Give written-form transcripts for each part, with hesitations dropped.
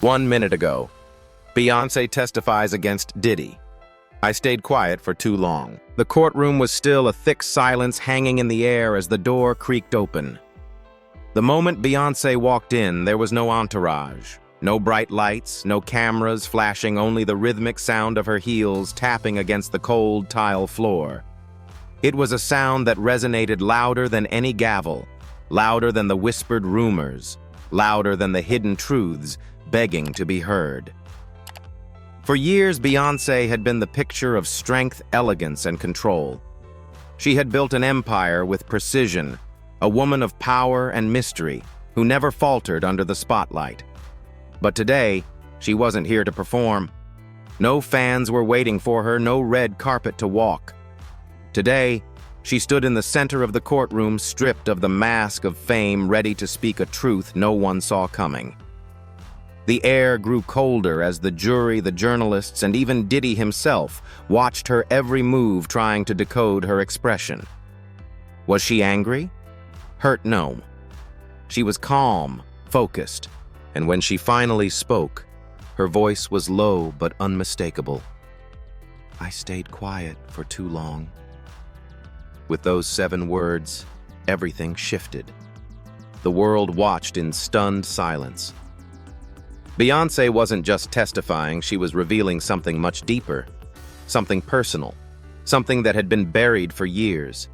1 minute ago, Beyoncé testifies against Diddy. I stayed quiet for too long. The courtroom was still a thick silence hanging in the air as the door creaked open. The moment Beyoncé walked in, there was no entourage. No bright lights, no cameras flashing, only the rhythmic sound of her heels tapping against the cold tile floor. It was a sound that resonated louder than any gavel, louder than the whispered rumors, louder than the hidden truths begging to be heard. For years, Beyoncé had been the picture of strength, elegance, and control. She had built an empire with precision, a woman of power and mystery who never faltered under the spotlight. But today, she wasn't here to perform. No fans were waiting for her, no red carpet to walk. Today, she stood in the center of the courtroom, stripped of the mask of fame, ready to speak a truth no one saw coming. The air grew colder as the jury, the journalists, and even Diddy himself watched her every move, trying to decode her expression. Was she angry? Hurt? No. She was calm, focused, and when she finally spoke, her voice was low but unmistakable. "I stayed quiet for too long." With those 7 words, everything shifted. The world watched in stunned silence. Beyoncé wasn't just testifying, she was revealing something much deeper, something personal, something that had been buried for years.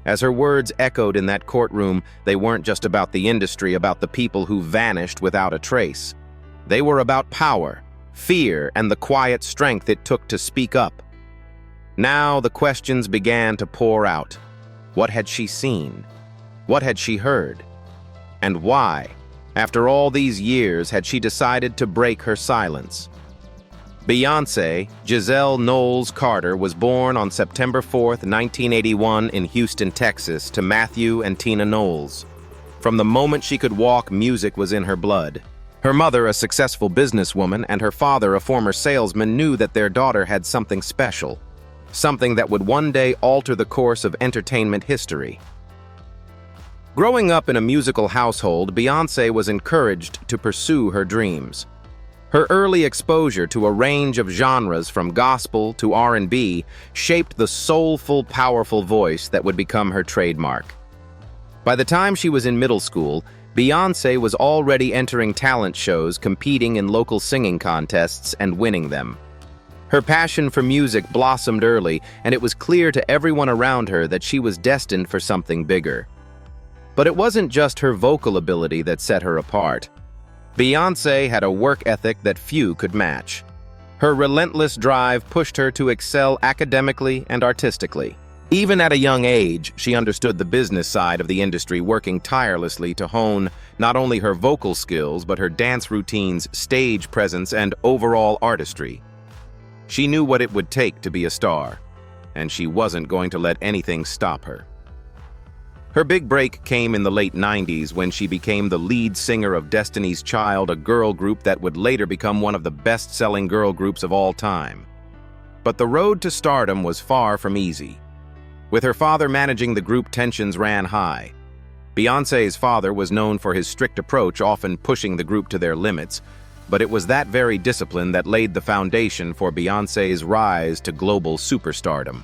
As her words echoed in that courtroom, they weren't just about the industry, about the people who vanished without a trace. They were about power, fear, and the quiet strength it took to speak up. Now the questions began to pour out. What had she seen? What had she heard? And why, after all these years, had she decided to break her silence? Beyoncé Giselle Knowles Carter was born on September 4th, 1981 in Houston, Texas, to Matthew and Tina Knowles. From the moment she could walk, music was in her blood. Her mother, a successful businesswoman, and her father, a former salesman, knew that their daughter had something special, something that would one day alter the course of entertainment history. Growing up in a musical household, Beyoncé was encouraged to pursue her dreams. Her early exposure to a range of genres from gospel to R&B shaped the soulful, powerful voice that would become her trademark. By the time she was in middle school, Beyoncé was already entering talent shows, competing in local singing contests, and winning them. Her passion for music blossomed early, and it was clear to everyone around her that she was destined for something bigger. But it wasn't just her vocal ability that set her apart. Beyoncé had a work ethic that few could match. Her relentless drive pushed her to excel academically and artistically. Even at a young age, she understood the business side of the industry, working tirelessly to hone not only her vocal skills, but her dance routines, stage presence, and overall artistry. She knew what it would take to be a star, and she wasn't going to let anything stop her. Her big break came in the late 90s when she became the lead singer of Destiny's Child, a girl group that would later become one of the best-selling girl groups of all time. But the road to stardom was far from easy. With her father managing the group, tensions ran high. Beyoncé's father was known for his strict approach, often pushing the group to their limits, but it was that very discipline that laid the foundation for Beyoncé's rise to global superstardom.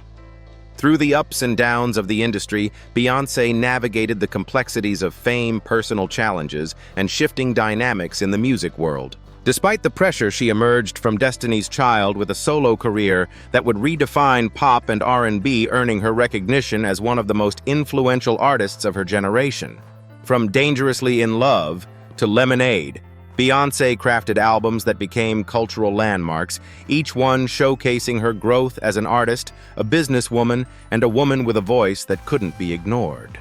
Through the ups and downs of the industry, Beyoncé navigated the complexities of fame, personal challenges, and shifting dynamics in the music world. Despite the pressure, she emerged from Destiny's Child with a solo career that would redefine pop and R&B, earning her recognition as one of the most influential artists of her generation. From Dangerously in Love to Lemonade, Beyoncé crafted albums that became cultural landmarks, each one showcasing her growth as an artist, a businesswoman, and a woman with a voice that couldn't be ignored.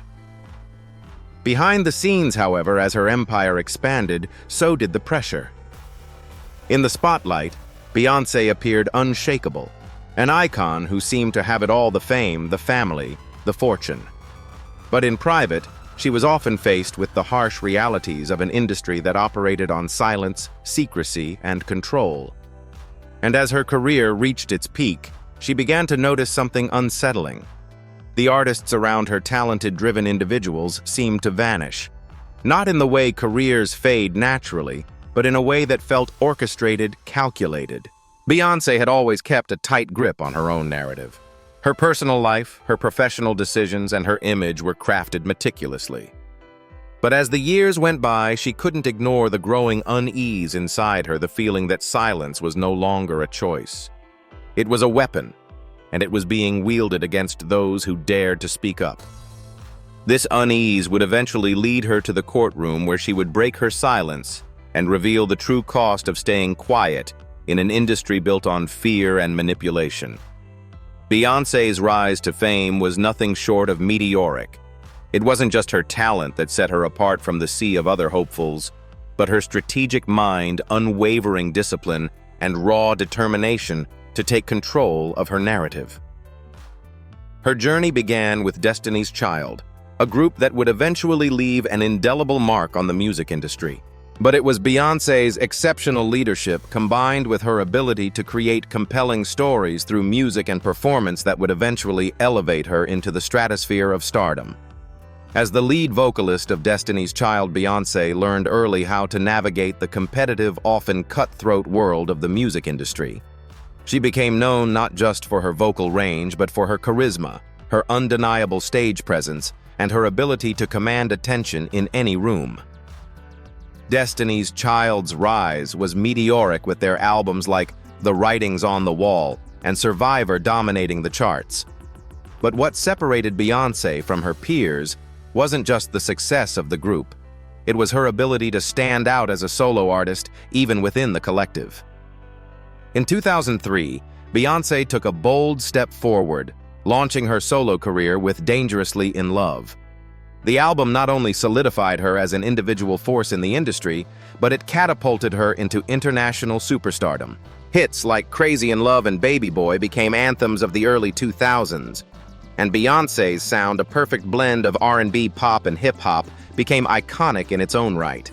Behind the scenes, however, as her empire expanded, so did the pressure. In the spotlight, Beyoncé appeared unshakable, an icon who seemed to have it all: the fame, the family, the fortune. But in private, she was often faced with the harsh realities of an industry that operated on silence, secrecy, and control. And as her career reached its peak, she began to notice something unsettling. The artists around her, talented, driven individuals, seemed to vanish. Not in the way careers fade naturally, but in a way that felt orchestrated, calculated. Beyoncé had always kept a tight grip on her own narrative. Her personal life, her professional decisions, and her image were crafted meticulously. But as the years went by, she couldn't ignore the growing unease inside her, the feeling that silence was no longer a choice. It was a weapon, and it was being wielded against those who dared to speak up. This unease would eventually lead her to the courtroom, where she would break her silence and reveal the true cost of staying quiet in an industry built on fear and manipulation. Beyoncé's rise to fame was nothing short of meteoric. It wasn't just her talent that set her apart from the sea of other hopefuls, but her strategic mind, unwavering discipline, and raw determination to take control of her narrative. Her journey began with Destiny's Child, a group that would eventually leave an indelible mark on the music industry. But it was Beyoncé's exceptional leadership, combined with her ability to create compelling stories through music and performance, that would eventually elevate her into the stratosphere of stardom. As the lead vocalist of Destiny's Child, Beyoncé learned early how to navigate the competitive, often cutthroat world of the music industry. She became known not just for her vocal range, but for her charisma, her undeniable stage presence, and her ability to command attention in any room. Destiny's Child's rise was meteoric, with their albums like The Writings on the Wall and Survivor dominating the charts. But what separated Beyoncé from her peers wasn't just the success of the group. It was her ability to stand out as a solo artist, even within the collective. In 2003, Beyoncé took a bold step forward, launching her solo career with Dangerously in Love. The album not only solidified her as an individual force in the industry, but it catapulted her into international superstardom. Hits like Crazy in Love and Baby Boy became anthems of the early 2000s, and Beyoncé's sound, a perfect blend of R&B, pop, and hip-hop, became iconic in its own right.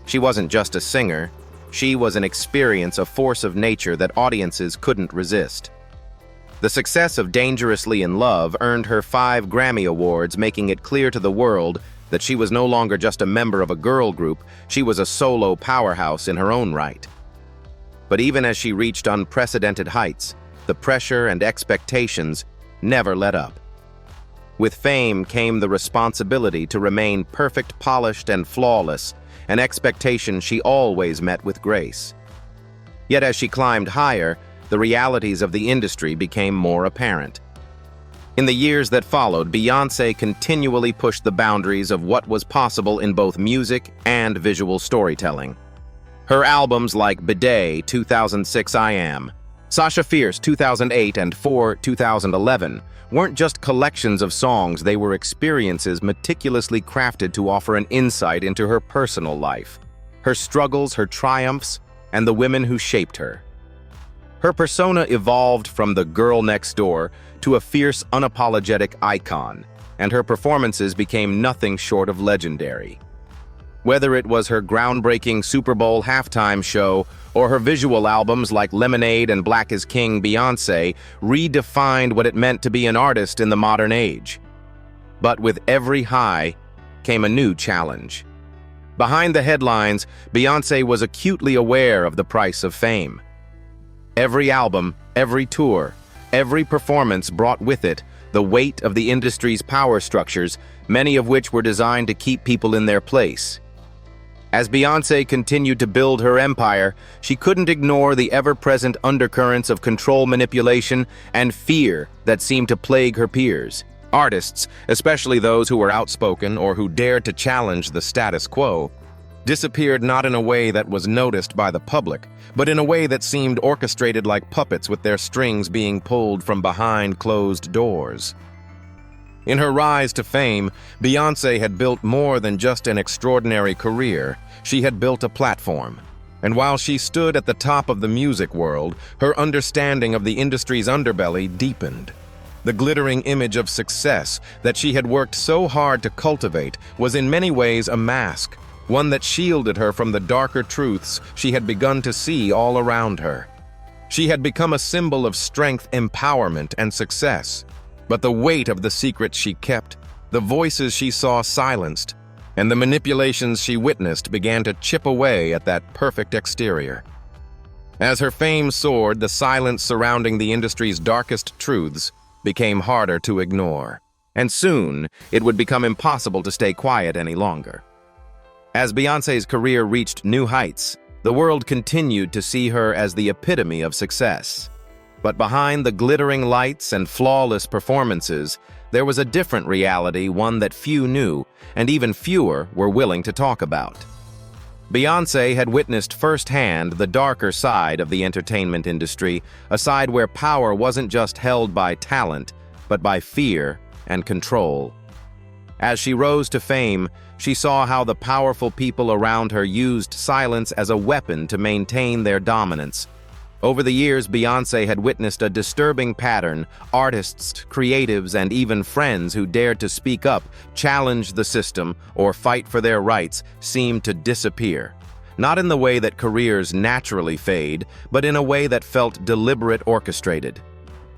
She wasn't just a singer, she was an experience, a force of nature that audiences couldn't resist. The success of Dangerously in Love earned her 5 Grammy Awards, making it clear to the world that she was no longer just a member of a girl group, she was a solo powerhouse in her own right. But even as she reached unprecedented heights, the pressure and expectations never let up. With fame came the responsibility to remain perfect, polished, and flawless, an expectation she always met with grace. Yet as she climbed higher, the realities of the industry became more apparent. In the years that followed, Beyoncé continually pushed the boundaries of what was possible in both music and visual storytelling. Her albums like Bidet 2006, I Am, Sasha Fierce 2008, and For 2011 weren't just collections of songs, they were experiences meticulously crafted to offer an insight into her personal life, her struggles, her triumphs, and the women who shaped her. Her persona evolved from the girl next door to a fierce, unapologetic icon, and her performances became nothing short of legendary. Whether it was her groundbreaking Super Bowl halftime show or her visual albums like Lemonade and Black is King, Beyoncé redefined what it meant to be an artist in the modern age. But with every high came a new challenge. Behind the headlines, Beyoncé was acutely aware of the price of fame. Every album, every tour, every performance brought with it the weight of the industry's power structures, many of which were designed to keep people in their place. As Beyoncé continued to build her empire, she couldn't ignore the ever-present undercurrents of control, manipulation, and fear that seemed to plague her peers. Artists, especially those who were outspoken or who dared to challenge the status quo, disappeared not in a way that was noticed by the public, but in a way that seemed orchestrated like puppets, with their strings being pulled from behind closed doors. In her rise to fame, Beyoncé had built more than just an extraordinary career. She had built a platform. And while she stood at the top of the music world, her understanding of the industry's underbelly deepened. The glittering image of success that she had worked so hard to cultivate was in many ways a mask, one that shielded her from the darker truths she had begun to see all around her. She had become a symbol of strength, empowerment, and success. But the weight of the secrets she kept, the voices she saw silenced, and the manipulations she witnessed began to chip away at that perfect exterior. As her fame soared, the silence surrounding the industry's darkest truths became harder to ignore, and soon it would become impossible to stay quiet any longer. As Beyoncé's career reached new heights, the world continued to see her as the epitome of success. But behind the glittering lights and flawless performances, there was a different reality, one that few knew, and even fewer were willing to talk about. Beyoncé had witnessed firsthand the darker side of the entertainment industry, a side where power wasn't just held by talent, but by fear and control. As she rose to fame, she saw how the powerful people around her used silence as a weapon to maintain their dominance. Over the years, Beyoncé had witnessed a disturbing pattern. Artists, creatives, and even friends who dared to speak up, challenge the system, or fight for their rights seemed to disappear. Not in the way that careers naturally fade, but in a way that felt deliberate, orchestrated.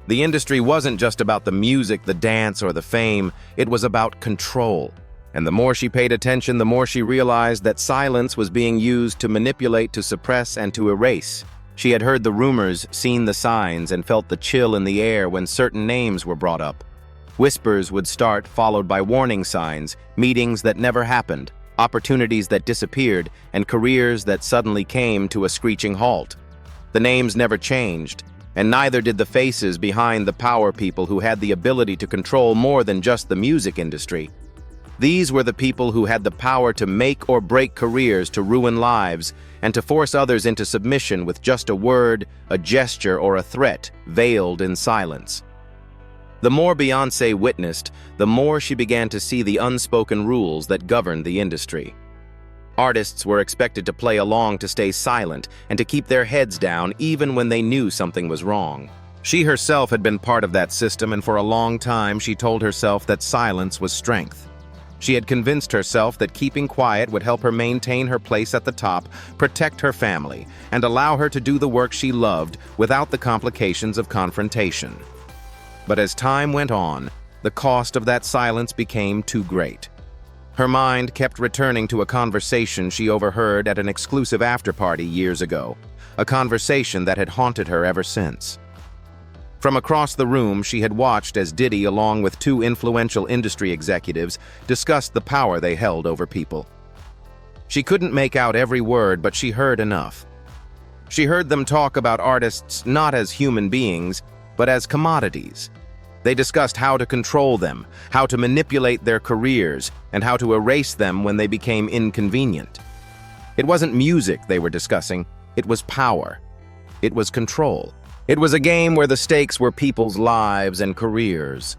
The industry wasn't just about the music, the dance, or the fame. It was about control. And the more she paid attention, the more she realized that silence was being used to manipulate, to suppress, and to erase. She had heard the rumors, seen the signs, and felt the chill in the air when certain names were brought up. Whispers would start, followed by warning signs, meetings that never happened, opportunities that disappeared, and careers that suddenly came to a screeching halt. The names never changed, and neither did the faces behind the power people who had the ability to control more than just the music industry. These were the people who had the power to make or break careers, to ruin lives, and to force others into submission with just a word, a gesture, or a threat, veiled in silence. The more Beyoncé witnessed, the more she began to see the unspoken rules that governed the industry. Artists were expected to play along, to stay silent, and to keep their heads down even when they knew something was wrong. She herself had been part of that system, and for a long time she told herself that silence was strength. She had convinced herself that keeping quiet would help her maintain her place at the top, protect her family, and allow her to do the work she loved without the complications of confrontation. But as time went on, the cost of that silence became too great. Her mind kept returning to a conversation she overheard at an exclusive after-party years ago, a conversation that had haunted her ever since. From across the room, she had watched as Diddy, along with two influential industry executives, discussed the power they held over people. She couldn't make out every word, but she heard enough. She heard them talk about artists not as human beings, but as commodities. They discussed how to control them, how to manipulate their careers, and how to erase them when they became inconvenient. It wasn't music they were discussing, it was power. It was control. It was a game where the stakes were people's lives and careers.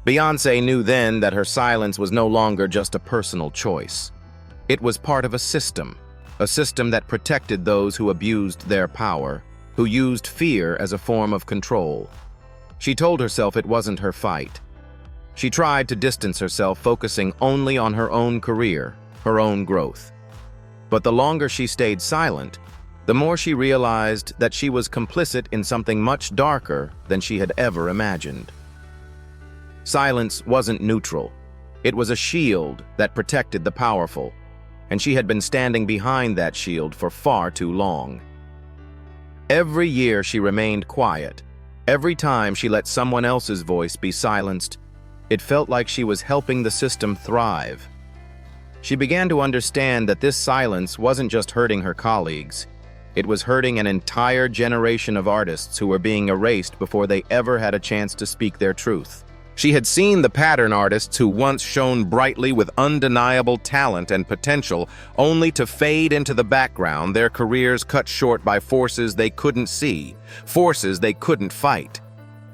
Beyoncé knew then that her silence was no longer just a personal choice. It was part of a system that protected those who abused their power, who used fear as a form of control. She told herself it wasn't her fight. She tried to distance herself, focusing only on her own career, her own growth. But the longer she stayed silent, the more she realized that she was complicit in something much darker than she had ever imagined. Silence wasn't neutral. It was a shield that protected the powerful, and she had been standing behind that shield for far too long. Every year she remained quiet. Every time she let someone else's voice be silenced, it felt like she was helping the system thrive. She began to understand that this silence wasn't just hurting her colleagues. It was hurting an entire generation of artists who were being erased before they ever had a chance to speak their truth. She had seen the pattern artists who once shone brightly with undeniable talent and potential, only to fade into the background, their careers cut short by forces they couldn't see, forces they couldn't fight.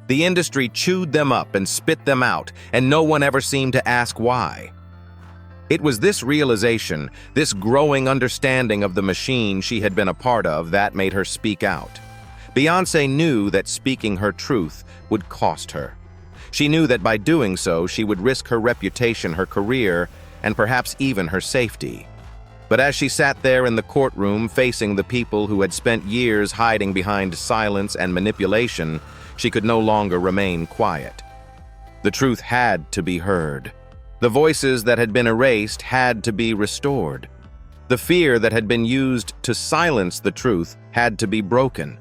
The industry chewed them up and spit them out, and no one ever seemed to ask why. It was this realization, this growing understanding of the machine she had been a part of, that made her speak out. Beyoncé knew that speaking her truth would cost her. She knew that by doing so, she would risk her reputation, her career, and perhaps even her safety. But as she sat there in the courtroom facing the people who had spent years hiding behind silence and manipulation, she could no longer remain quiet. The truth had to be heard. The voices that had been erased had to be restored. The fear that had been used to silence the truth had to be broken.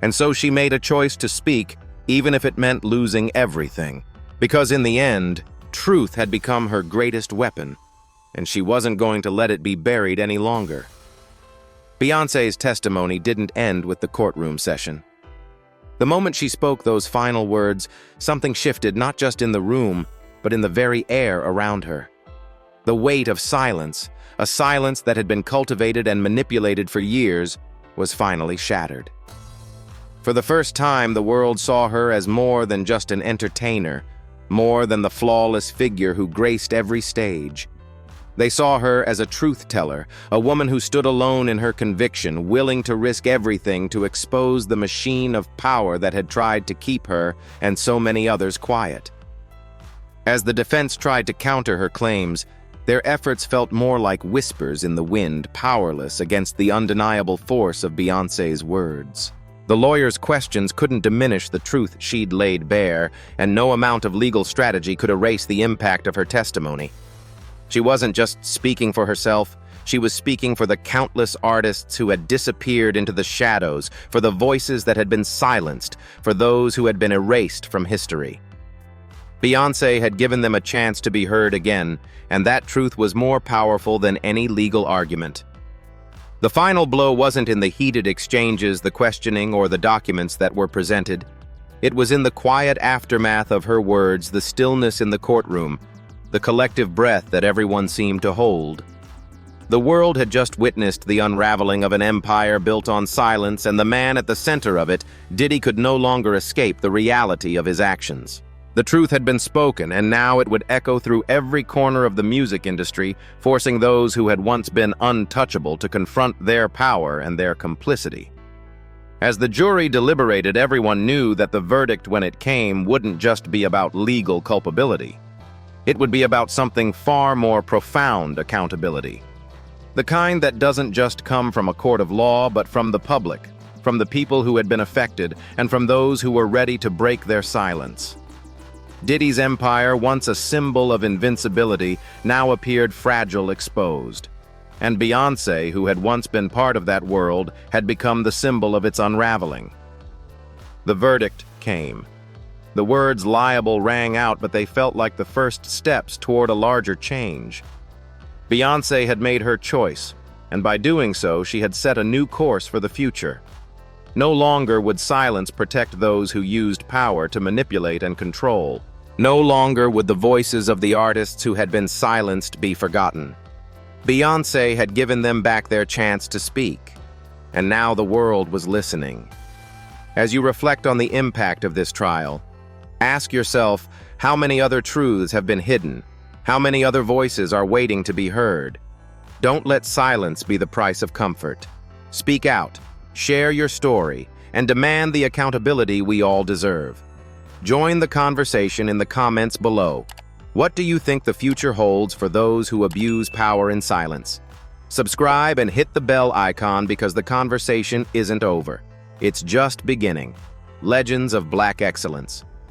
And so she made a choice to speak, even if it meant losing everything. Because in the end, truth had become her greatest weapon, and she wasn't going to let it be buried any longer. Beyoncé's testimony didn't end with the courtroom session. The moment she spoke those final words, something shifted not just in the room, but in the very air around her. The weight of silence, a silence that had been cultivated and manipulated for years, was finally shattered. For the first time, the world saw her as more than just an entertainer, more than the flawless figure who graced every stage. They saw her as a truth-teller, a woman who stood alone in her conviction, willing to risk everything to expose the machine of power that had tried to keep her and so many others quiet. As the defense tried to counter her claims, their efforts felt more like whispers in the wind, powerless against the undeniable force of Beyoncé's words. The lawyers' questions couldn't diminish the truth she'd laid bare, and no amount of legal strategy could erase the impact of her testimony. She wasn't just speaking for herself, she was speaking for the countless artists who had disappeared into the shadows, for the voices that had been silenced, for those who had been erased from history. Beyoncé had given them a chance to be heard again, and that truth was more powerful than any legal argument. The final blow wasn't in the heated exchanges, the questioning, or the documents that were presented. It was in the quiet aftermath of her words, the stillness in the courtroom, the collective breath that everyone seemed to hold. The world had just witnessed the unraveling of an empire built on silence, and the man at the center of it, Diddy, could no longer escape the reality of his actions. The truth had been spoken, and now it would echo through every corner of the music industry, forcing those who had once been untouchable to confront their power and their complicity. As the jury deliberated, everyone knew that the verdict, when it came, wouldn't just be about legal culpability. It would be about something far more profound: accountability. The kind that doesn't just come from a court of law, but from the public, from the people who had been affected, and from those who were ready to break their silence. Diddy's empire, once a symbol of invincibility, now appeared fragile, exposed. And Beyoncé, who had once been part of that world, had become the symbol of its unraveling. The verdict came. The words liable rang out, but they felt like the first steps toward a larger change. Beyoncé had made her choice, and by doing so, she had set a new course for the future. No longer would silence protect those who used power to manipulate and control. No longer would the voices of the artists who had been silenced be forgotten. Beyoncé had given them back their chance to speak, and now the world was listening. As you reflect on the impact of this trial, ask yourself, how many other truths have been hidden? How many other voices are waiting to be heard? Don't let silence be the price of comfort. Speak out, share your story, and demand the accountability we all deserve. Join the conversation in the comments below. What do you think the future holds for those who abuse power in silence? Subscribe and hit the bell icon, because the conversation isn't over. It's just beginning. Legends of Black Excellence.